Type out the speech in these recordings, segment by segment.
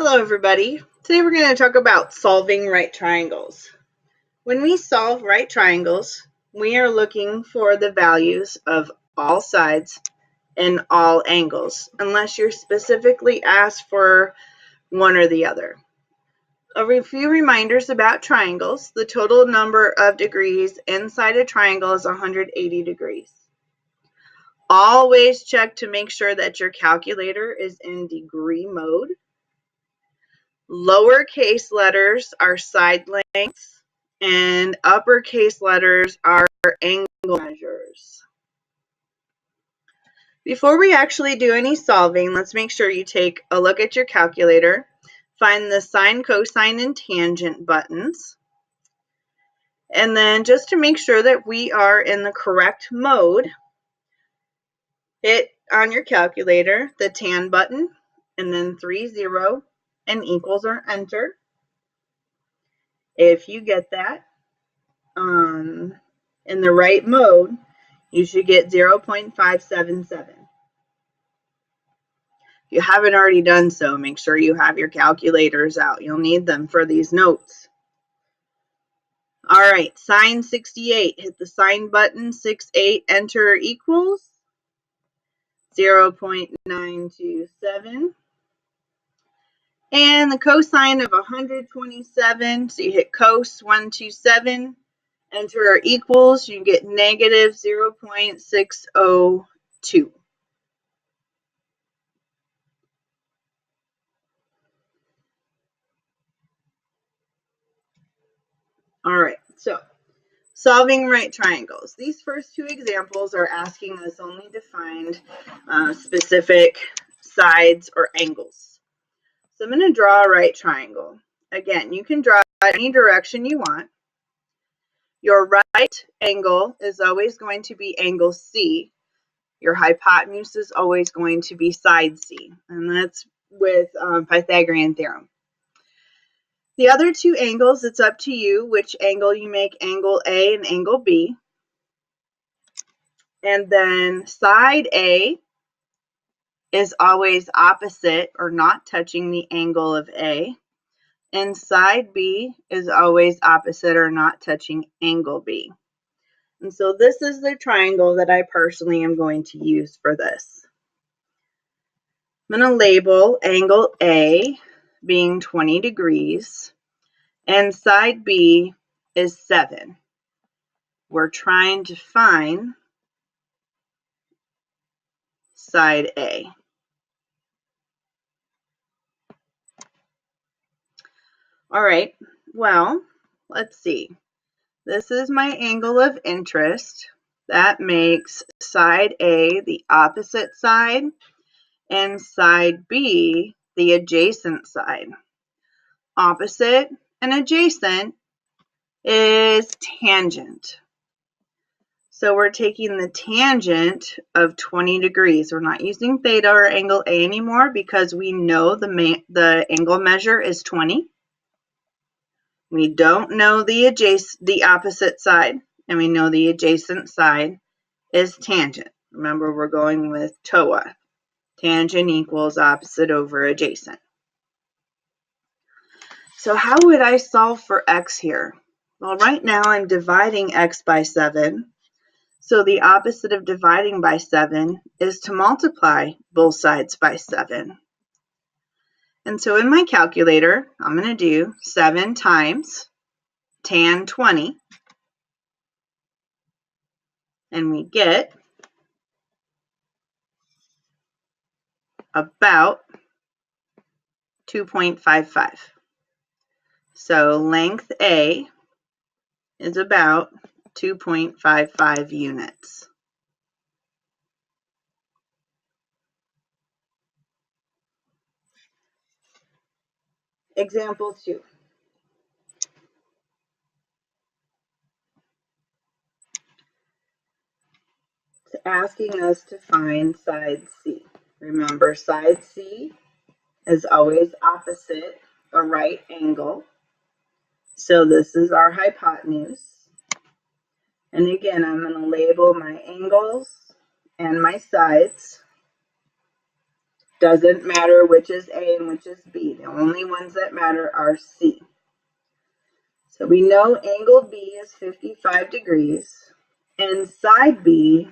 Hello everybody. Today we're going to talk about solving right triangles. When we solve right triangles, we are looking for the values of all sides and all angles, unless you're specifically asked for one or the other. A few reminders about triangles. The total number of degrees inside a triangle is 180 degrees. Always check to make sure that your calculator is in degree mode. Lowercase letters are side lengths and uppercase letters are angle measures. Before we actually do any solving, let's make sure you take a look at your calculator, find the sine, cosine, and tangent buttons, and then just to make sure that we are in the correct mode, hit on your calculator the tan button and then 30 and equals or enter. If you get that in the right mode, you should get 0.577. If you haven't already done so, make sure you have your calculators out. You'll need them for these notes. All right, sine 68. Hit the sine button, 68, enter equals 0.927. And the cosine of 127, so you hit cos 127, enter equals, you get negative 0.602. All right, so solving right triangles. These first two examples are asking us only to find specific sides or angles. So I'm going to draw a right triangle. Again, you can draw any direction you want. Your right angle is always going to be angle C. Your hypotenuse is always going to be side C, and that's with Pythagorean theorem. The other two angles, it's up to you which angle you make angle A and angle B. And then side A is always opposite or not touching the angle of A. And side B is always opposite or not touching angle B. And so this is the triangle that I personally am going to use for this. I'm going to label angle A being 20 degrees and side B is 7. We're trying to find side A. All right, well, let's see. This is my angle of interest. That makes side A the opposite side and side B the adjacent side. Opposite and adjacent is tangent. So we're taking the tangent of 20 degrees. We're not using theta or angle A anymore because we know the angle measure is 20. We don't know the opposite side, and we know the adjacent side is tangent. Remember, we're going with TOA. Tangent equals opposite over adjacent. So how would I solve for x here? Well, right now I'm dividing x by 7. So the opposite of dividing by 7 is to multiply both sides by 7. And so in my calculator, I'm going to do 7 times tan 20. And we get about 2.55. So length A is about 2.55 units. Example 2. It's asking us to find side C. Remember, side C is always opposite a right angle. So this is our hypotenuse. And again, I'm going to label my angles and my sides. Doesn't matter which is A and which is B. The only ones that matter are C. So we know angle B is 55 degrees and side B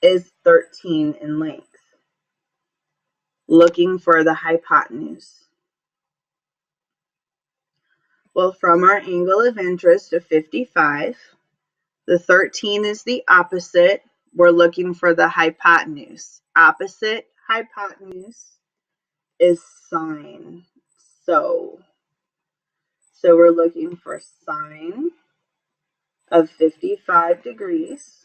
is 13 in length. Looking for the hypotenuse. Well, from our angle of interest of 55, the 13 is the opposite. We're looking for the hypotenuse. Opposite hypotenuse is sine. So we're looking for sine of 55 degrees.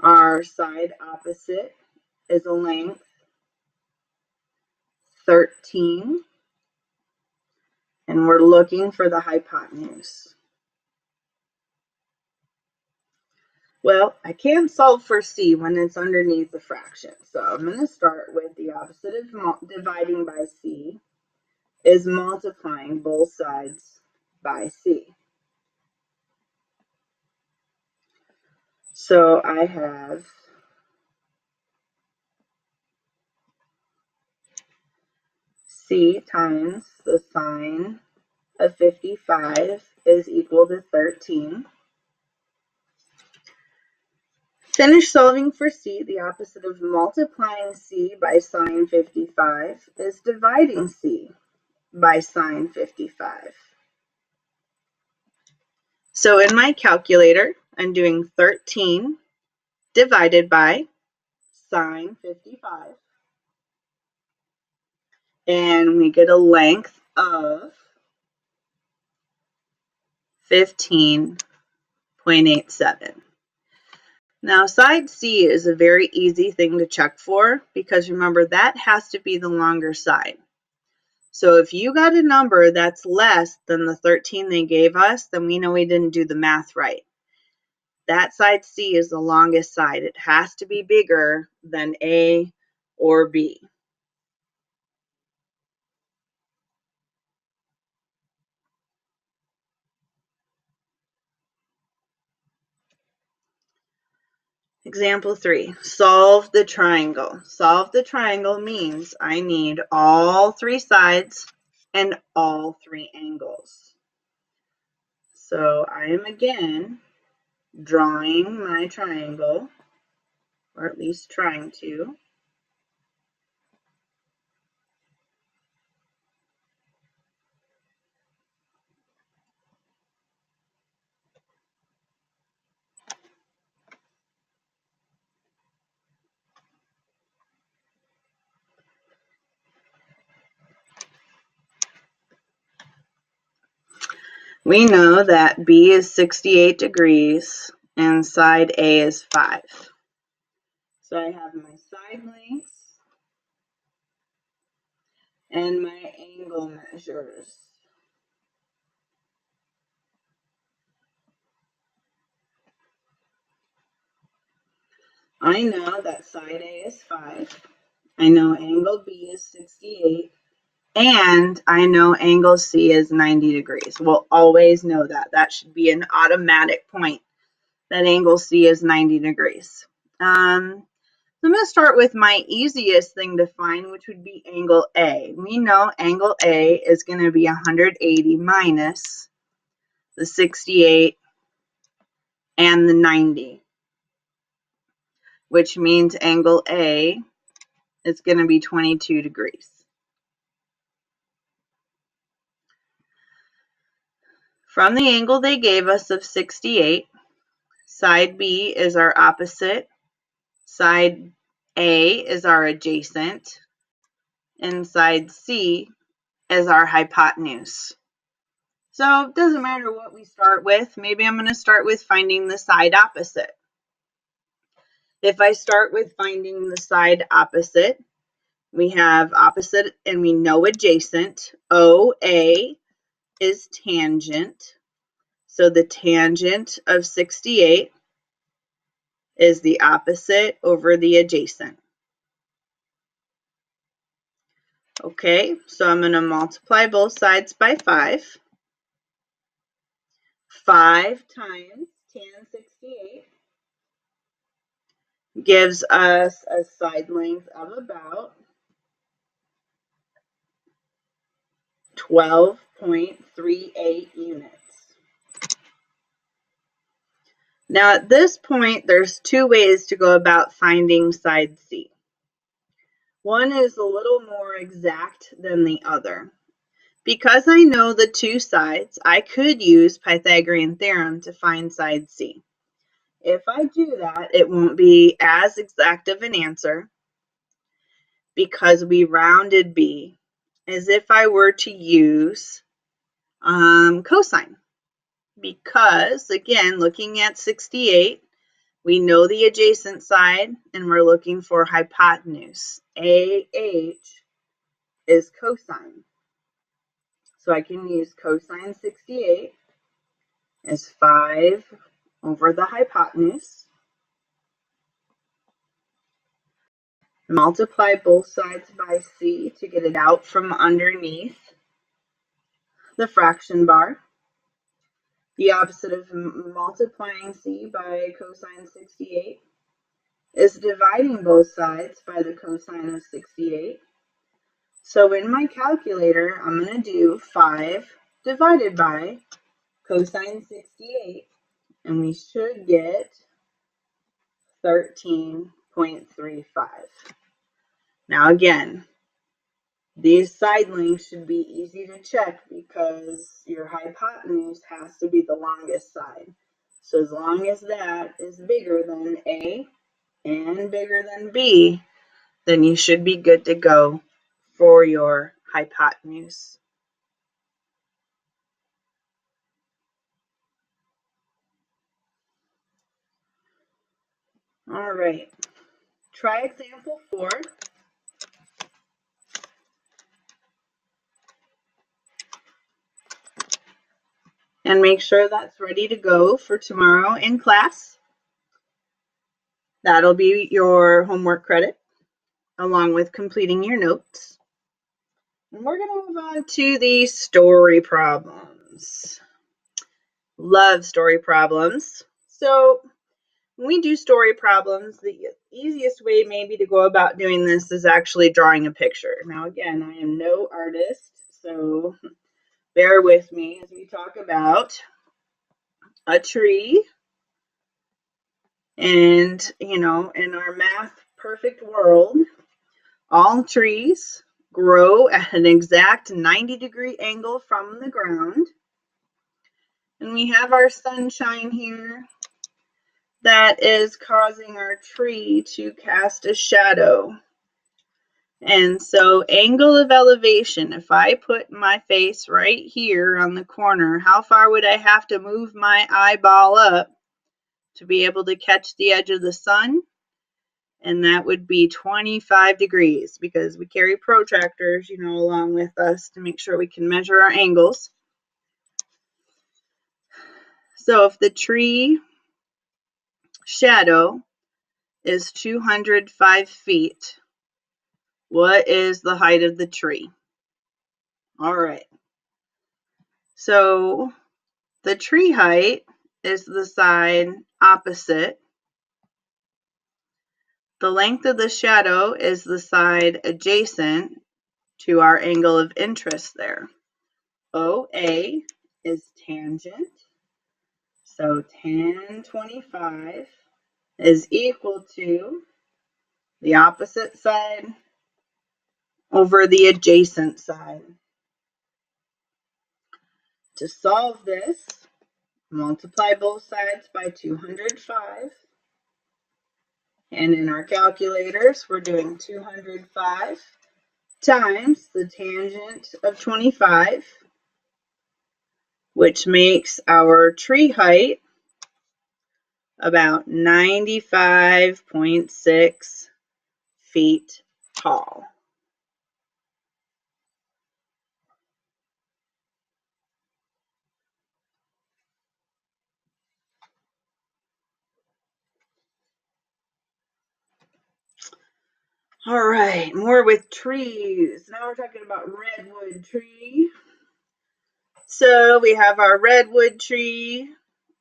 Our side opposite is a length 13, and we're looking for the hypotenuse. Well, I can't solve for C when it's underneath the fraction. So I'm going to start with the opposite of dividing by C is multiplying both sides by C. So I have C times the sine of 55 is equal to 13. Finish solving for C. The opposite of multiplying C by sine 55 is dividing C by sine 55. So in my calculator, I'm doing 13 divided by sine 55. And we get a length of 15.87. Now, side C is a very easy thing to check for because remember that has to be the longer side. So if you got a number that's less than the 13 they gave us, then we know we didn't do the math right. That side C is the longest side. It has to be bigger than A or B. Example 3, solve the triangle. Solve the triangle means I need all three sides and all three angles. So I am again drawing my triangle, or at least trying to. We know that B is 68 degrees and side A is 5. So I have my side lengths and my angle measures. I know that side A is 5. I know angle B is 68. And I know angle C is 90 degrees. We'll always know that. That should be an automatic point, that angle C is 90 degrees. So I'm going to start with my easiest thing to find, which would be angle A. We know angle A is going to be 180 minus the 68 and the 90, which means angle A is going to be 22 degrees. From the angle they gave us of 68, side B is our opposite, side A is our adjacent, and side C is our hypotenuse. So it doesn't matter what we start with. Maybe I'm going to start with finding the side opposite. If I start with finding the side opposite, we have opposite and we know adjacent. OA is tangent. So the tangent of 68 is the opposite over the adjacent. Okay, so I'm going to multiply both sides by 5. 5 times tan 68 gives us a side length of about 12.38 units. Now at this point, there's two ways to go about finding side C. One is a little more exact than the other. Because I know the two sides, I could use Pythagorean theorem to find side C. If I do that, it won't be as exact of an answer because we rounded B as if I were to use cosine. Because, again, looking at 68, we know the adjacent side, and we're looking for hypotenuse. AH is cosine. So I can use cosine 68 as 5 over the hypotenuse. Multiply both sides by C to get it out from underneath the fraction bar. The opposite of multiplying C by cosine 68 is dividing both sides by the cosine of 68. So in my calculator, I'm going to do 5 divided by cosine 68, and we should get 13.35. Now again, these side lengths should be easy to check because your hypotenuse has to be the longest side. So as long as that is bigger than A and bigger than B, then you should be good to go for your hypotenuse. All right, try example 4. And make sure that's ready to go for tomorrow in class. That'll be your homework credit, along with completing your notes. And we're going to move on to the story problems. Love story problems. So when we do story problems, the easiest way maybe to go about doing this is actually drawing a picture. Now again, I am no artist, so bear with me as we talk about a tree. And, in our math perfect world, all trees grow at an exact 90-degree angle from the ground. And we have our sunshine here that is causing our tree to cast a shadow. And so angle of elevation, if I put my face right here on the corner, how far would I have to move my eyeball up to be able to catch the edge of the sun? And that would be 25 degrees because we carry protractors, along with us to make sure we can measure our angles. So if the tree shadow is 205 feet, what is the height of the tree? All right. So the tree height is the side opposite. The length of the shadow is the side adjacent to our angle of interest there. OA is tangent. So tan 25 is equal to the opposite side over the adjacent side. To solve this, multiply both sides by 205. And in our calculators, we're doing 205 times the tangent of 25, which makes our tree height about 95.6 feet tall. All right, more with trees. Now we're talking about redwood tree. So we have our redwood tree,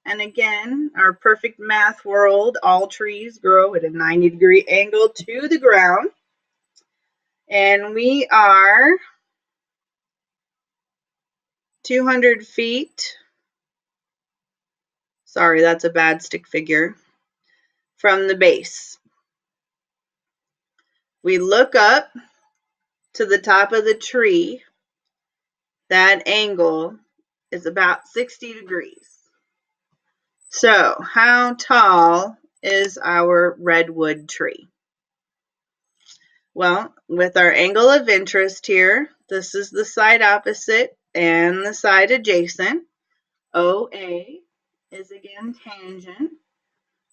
And again, our perfect math world, all trees grow at a 90-degree angle to the ground. And we are 200 feet. Sorry, that's a bad stick figure. From the base. We look up to the top of the tree. That angle is about 60 degrees. So, how tall is our redwood tree? Well, with our angle of interest here, this is the side opposite and the side adjacent. OA is again tangent.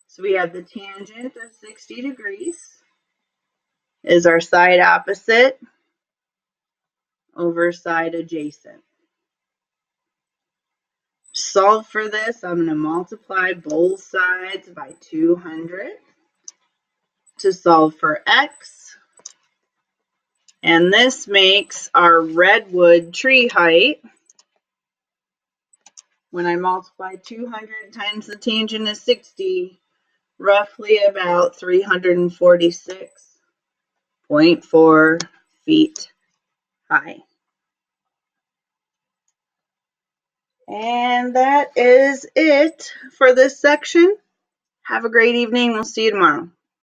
So we have the tangent of 60 degrees is our side opposite over side adjacent. Solve for this, I'm going to multiply both sides by 200 to solve for x. And this makes our redwood tree height. When I multiply 200 times the tangent is 60, roughly about 346.4 feet high. And that is it for this section. Have a great evening. We'll see you tomorrow.